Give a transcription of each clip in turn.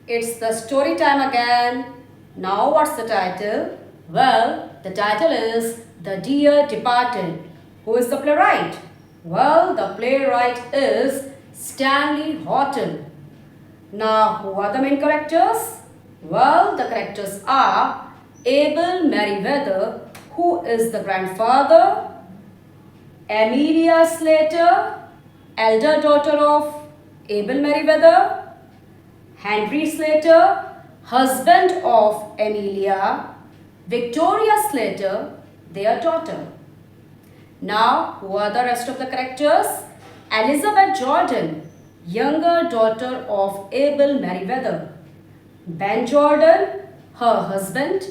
It's the story time again. Now what's the title? Well, the title is The Dear Departed. Who is the playwright? Well, the playwright is Stanley Horton. Now, who are the main characters? Well, the characters are Abel Merriweather, who is the grandfather, Amelia Slater, elder daughter of Abel Merriweather, Henry Slater, husband of Amelia, Victoria Slater, their daughter. Now, who are the rest of the characters? Elizabeth Jordan, younger daughter of Abel Merriweather, Ben Jordan, her husband,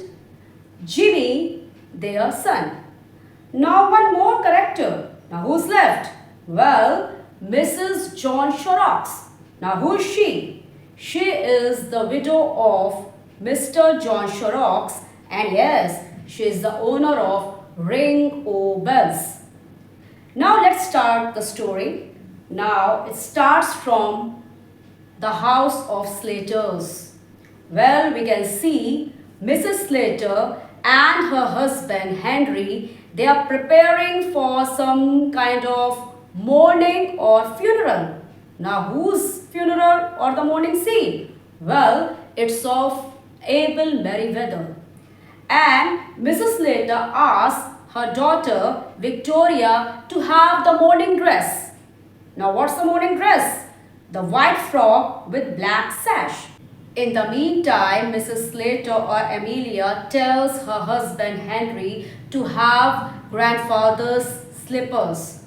Jimmy, their son. Now one more character. Now who's left? Well, Mrs. John Shorrocks. Now who is she? She is the widow of Mr. John Shorrocks, and yes, she is the owner of Ring O' Bells. Now let's start the story. Now it starts from the house of Slaters. Well, we can see Mrs. Slater and her husband Henry, they are preparing for some kind of mourning or funeral. Now whose funeral or the mourning scene? Well, it's of Abel Merriweather. And Mrs. Slater asked her daughter Victoria to have the mourning dress. Now what's the mourning dress? The white frock with black sash. In the meantime, Mrs. Slater or Amelia tells her husband Henry to have grandfather's slippers.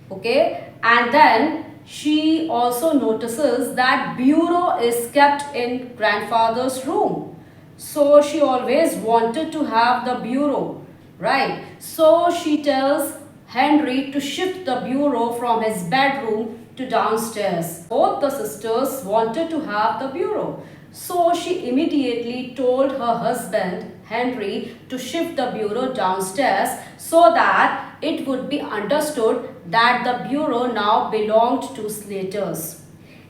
Okay, and then she also notices that bureau is kept in grandfather's room. So she always wanted to have the bureau, right? So she tells Henry to shift the bureau from his bedroom to downstairs. Both the sisters wanted to have the bureau. So she immediately told her husband Henry to shift the bureau downstairs so that it would be understood that the bureau now belonged to Slaters.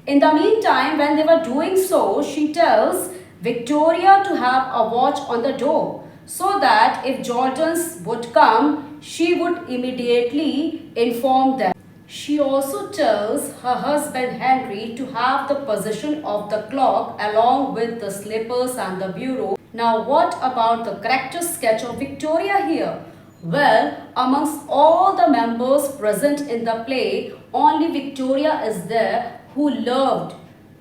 In the meantime, when they were doing so, she tells Victoria to have a watch on the door so that if Jordans would come, she would immediately inform them. She also tells her husband Henry to have the position of the clock along with the slippers and the bureau. Now what about the character sketch of Victoria here? Well, amongst all the members present in the play, only Victoria is there who loved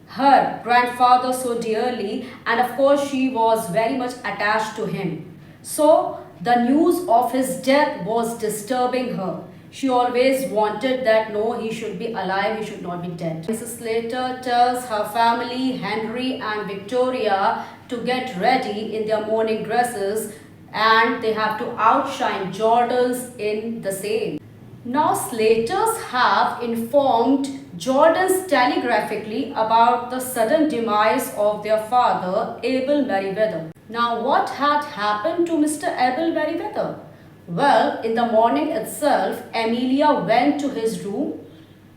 her grandfather so dearly, and of course she was very much attached to him. So the news of his death was disturbing her. She always wanted that no, he should be alive, he should not be dead. Mrs. Slater tells her family, Henry and Victoria, to get ready in their mourning dresses and they have to outshine Jordans in the same. Now Slaters have informed Jordans telegraphically about the sudden demise of their father, Abel Merriweather. Now what had happened to Mr. Abel Merriweather? Well, in the morning itself, Amelia went to his room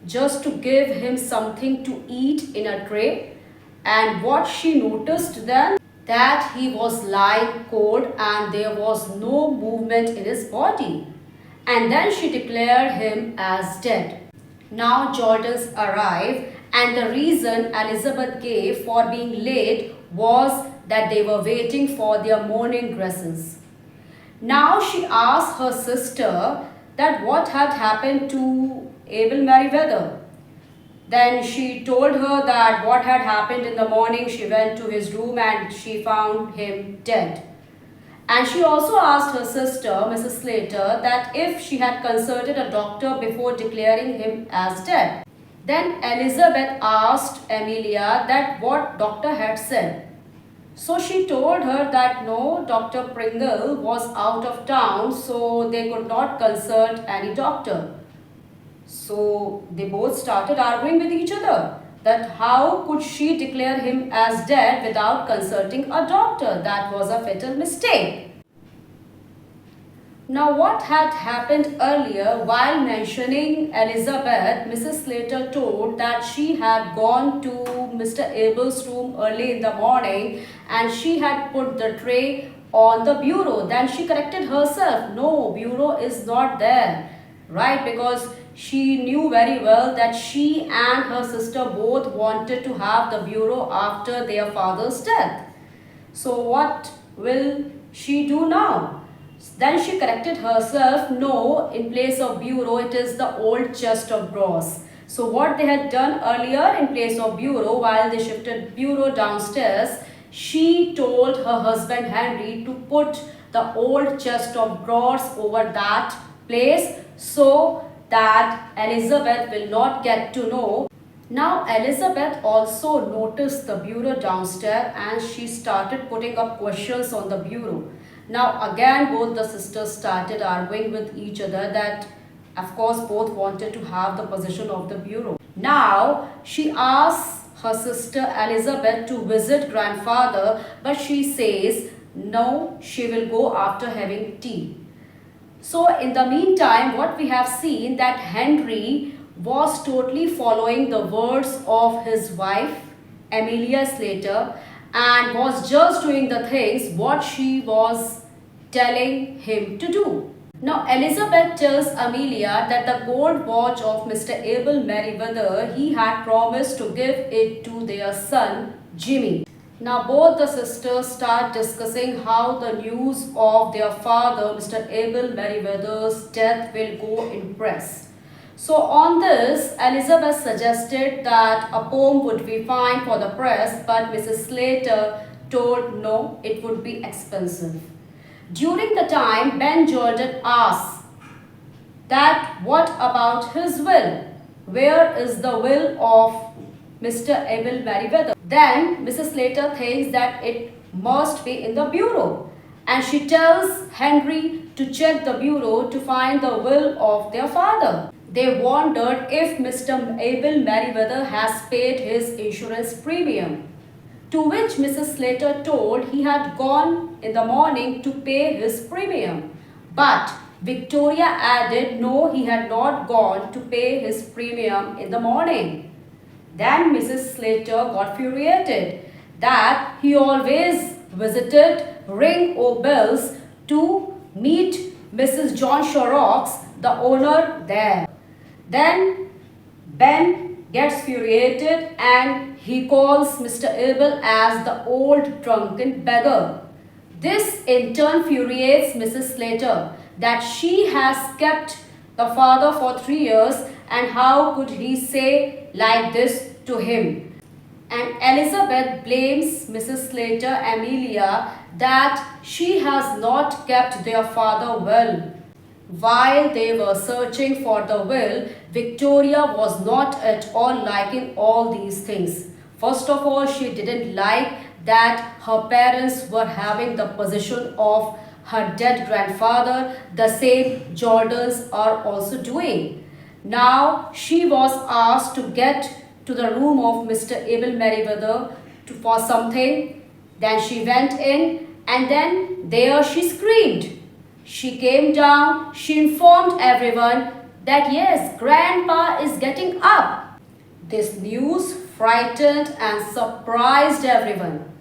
just to give him something to eat in a tray. And what she noticed then? That he was lying cold and there was no movement in his body. And then she declared him as dead. Now Jordans arrived and the reason Elizabeth gave for being late was that they were waiting for their mourning dresses. Now she asked her sister that what had happened to Abel Merriweather. Then she told her that what had happened in the morning. She went to his room and she found him dead. And she also asked her sister, Mrs. Slater, that if she had consulted a doctor before declaring him as dead. Then Elizabeth asked Amelia that what doctor had said. So she told her that no, Dr. Pringle was out of town, so they could not consult any doctor. So they both started arguing with each other that how could she declare him as dead without consulting a doctor? That was a fatal mistake. Now, what had happened earlier, while mentioning Elizabeth, Mrs. Slater told that she had gone to Mr. Abel's room early in the morning and she had put the tray on the bureau. Then she corrected herself. No, bureau is not there, right? Because she knew very well that she and her sister both wanted to have the bureau after their father's death. So what will she do now? Then she corrected herself. No, in place of bureau, it is the old chest of drawers. So what they had done earlier, in place of bureau, while they shifted bureau downstairs, she told her husband Henry to put the old chest of drawers over that place so that Elizabeth will not get to know. Now Elizabeth also noticed the bureau downstairs and she started putting up questions on the bureau. Now again both the sisters started arguing with each other that of course both wanted to have the possession of the bureau. Now she asks her sister Elizabeth to visit grandfather, but she says no, she will go after having tea. So in the meantime, what we have seen that Henry was totally following the words of his wife Amelia Slater and was just doing the things what she was telling him to do. Now Elizabeth tells Amelia that the gold watch of Mr. Abel Merriweather, he had promised to give it to their son Jimmy. Now both the sisters start discussing how the news of their father Mr. Abel Merriweather's death will go in press. So on this, Elizabeth suggested that a poem would be fine for the press, but Mrs. Slater told no, it would be expensive. During the time, Ben Jordan asked that what about his will? Where is the will of Mr. Abel Merriweather? Then Mrs. Slater thinks that it must be in the bureau and she tells Henry to check the bureau to find the will of their father. They wondered if Mr. Abel Merriweather has paid his insurance premium, to which Mrs. Slater told he had gone in the morning to pay his premium. But Victoria added no, he had not gone to pay his premium in the morning. Then Mrs. Slater got furiated that he always visited Ring-o-Bells to meet Mrs. John Shorrocks, the owner there. Then Ben gets furiated and he calls Mr. Abel as the old drunken beggar. This in turn furiates Mrs. Slater that she has kept the father for 3 years and how could he say like this to him. And Elizabeth blames Mrs. Slater Amelia that she has not kept their father well. While they were searching for the will, Victoria was not at all liking all these things. First of all, she didn't like that her parents were having the possession of her dead grandfather, the same Jordans are also doing. Now, she was asked to get to the room of Mr. Abel Merriweather for something. Then she went in and then there she screamed. She came down, she informed everyone that yes, Grandpa is getting up. This news frightened and surprised everyone.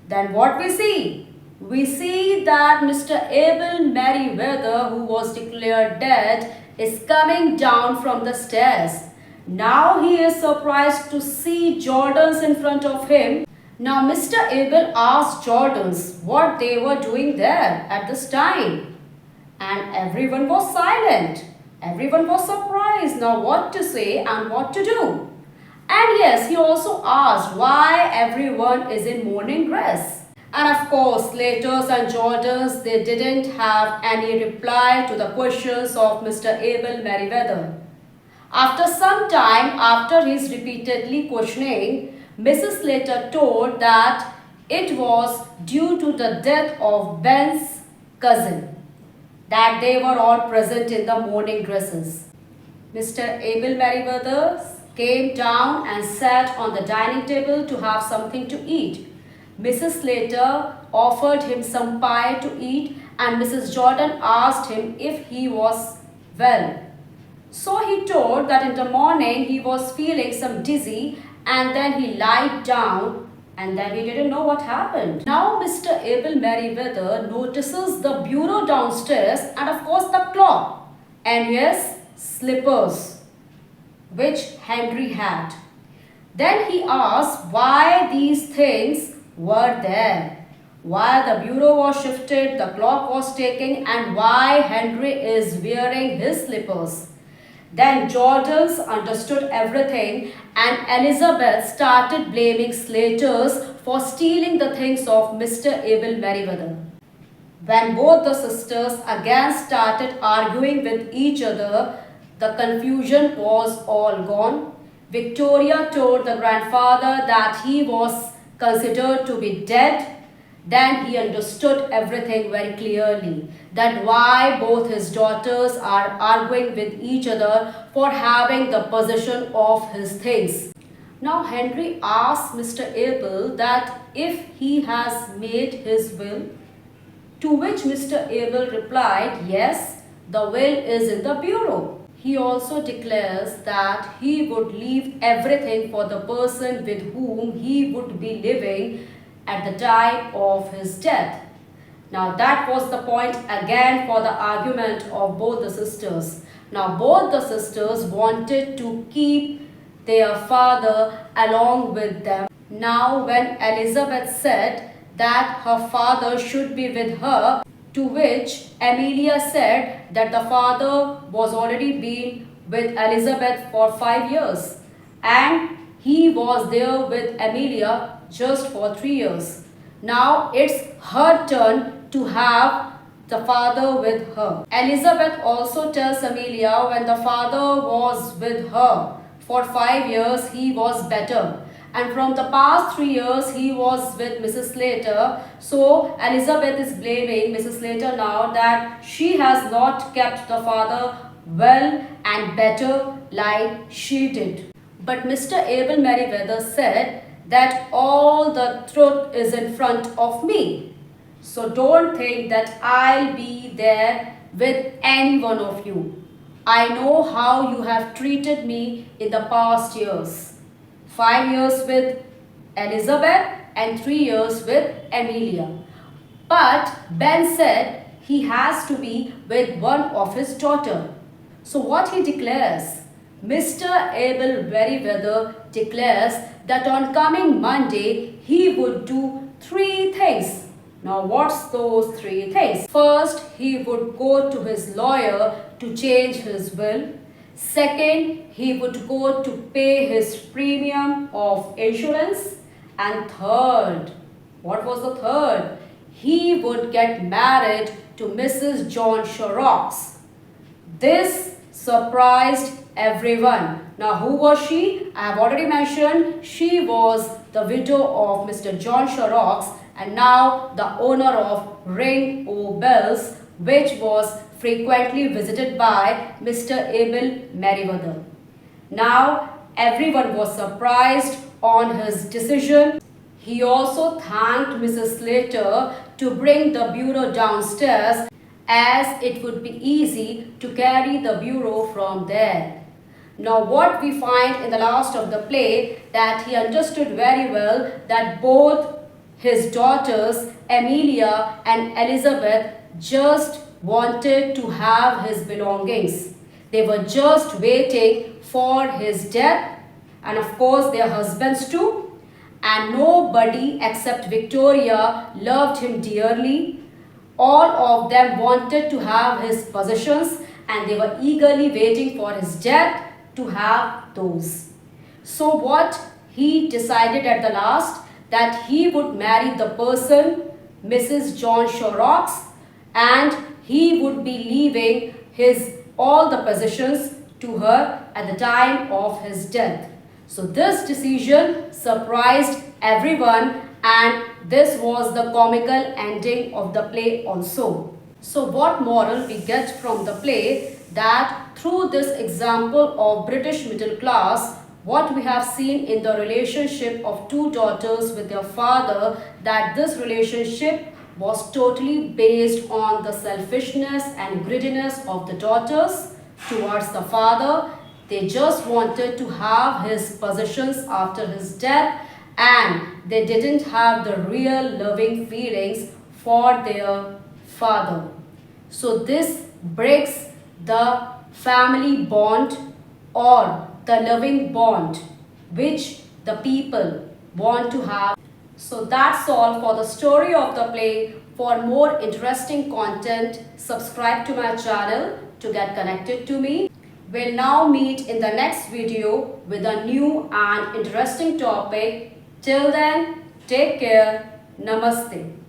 Then what we see? We see that Mr. Abel Merriweather, who was declared dead, is coming down from the stairs. Now he is surprised to see Jordans in front of him. Now Mr. Abel asked Jordans what they were doing there at this time. And everyone was silent. Everyone was surprised now what to say and what to do. And yes, he also asked why everyone is in morning dress. And of course, Slaters and Jordans, they didn't have any reply to the questions of Mr. Abel Merriweather. After some time, after his repeatedly questioning, Mrs. Slater told that it was due to the death of Ben's cousin that they were all present in the morning dresses. Mr. Abel Merriweather came down and sat on the dining table to have something to eat. Mrs. Slater offered him some pie to eat and Mrs. Jordan asked him if he was well. So he told that in the morning he was feeling some dizzy and then he lied down and then he didn't know what happened. Now Mr. Abel Merriweather notices the bureau downstairs and of course the clock and yes, slippers which Henry had. Then he asked why these things were there, why the bureau was shifted, the clock was taken, and why Henry is wearing his slippers. Then Jordan's understood everything and Elizabeth started blaming Slaters for stealing the things of Mr. Abel Merriweather. When both the sisters again started arguing with each other, the confusion was all gone. Victoria told the grandfather that he was considered to be dead. Then he understood everything very clearly, that why both his daughters are arguing with each other for having the possession of his things. Now Henry asked Mr. Abel that if he has made his will, to which Mr. Abel replied, yes, the will is in the bureau. He also declares that he would leave everything for the person with whom he would be living at the time of his death. Now that was the point again for the argument of both the sisters. Now both the sisters wanted to keep their father along with them. Now when Elizabeth said that her father should be with her, to which Amelia said that the father was already been with Elizabeth for 5 years and he was there with Amelia just for 3 years. Now it's her turn to have the father with her. Elizabeth also tells Amelia when the father was with her for 5 years he was better. And from the past 3 years he was with Mrs. Slater. So Elizabeth is blaming Mrs. Slater now that she has not kept the father well and better like she did. But Mr. Abel Merriweather said that all the truth is in front of me. So don't think that I'll be there with any one of you. I know how you have treated me in the past years. 5 years with Elizabeth and 3 years with Amelia. But Ben said he has to be with one of his daughter. So what he declares? Mr. Abel Merriweather declares that on coming Monday he would do 3 things. Now what's those 3 things? First, he would go to his lawyer to change his will. Second, he would go to pay his premium of insurance. And third, what was the third? He would get married to Mrs. John Shorrocks. This surprised everyone. Now who was she? I have already mentioned she was the widow of Mr. John Shorrocks and now the owner of Ring O' Bells, which was frequently visited by Mr. Abel Merriweather. Now everyone was surprised on his decision. He also thanked Mrs. Slater to bring the bureau downstairs as it would be easy to carry the bureau from there. Now what we find in the last of the play that he understood very well that both his daughters Amelia and Elizabeth just wanted to have his belongings. They were just waiting for his death and of course their husbands too. And nobody except Victoria loved him dearly. All of them wanted to have his possessions and they were eagerly waiting for his death to have those. So what he decided at the last that he would marry the person, Mrs. John Shorrocks, and he would be leaving all the possessions to her at the time of his death. So this decision surprised everyone and this was the comical ending of the play also. So what moral we get from the play? That through this example of British middle class, what we have seen in the relationship of 2 daughters with their father, that this relationship was totally based on the selfishness and greediness of the daughters towards the father. They just wanted to have his possessions after his death, and they didn't have the real loving feelings for their father. So this breaks the family bond or the loving bond which the people want to have. So that's all for the story of the play. For more interesting content, subscribe to my channel to get connected to me. We'll now meet in the next video with a new and interesting topic. Till then, take care. Namaste.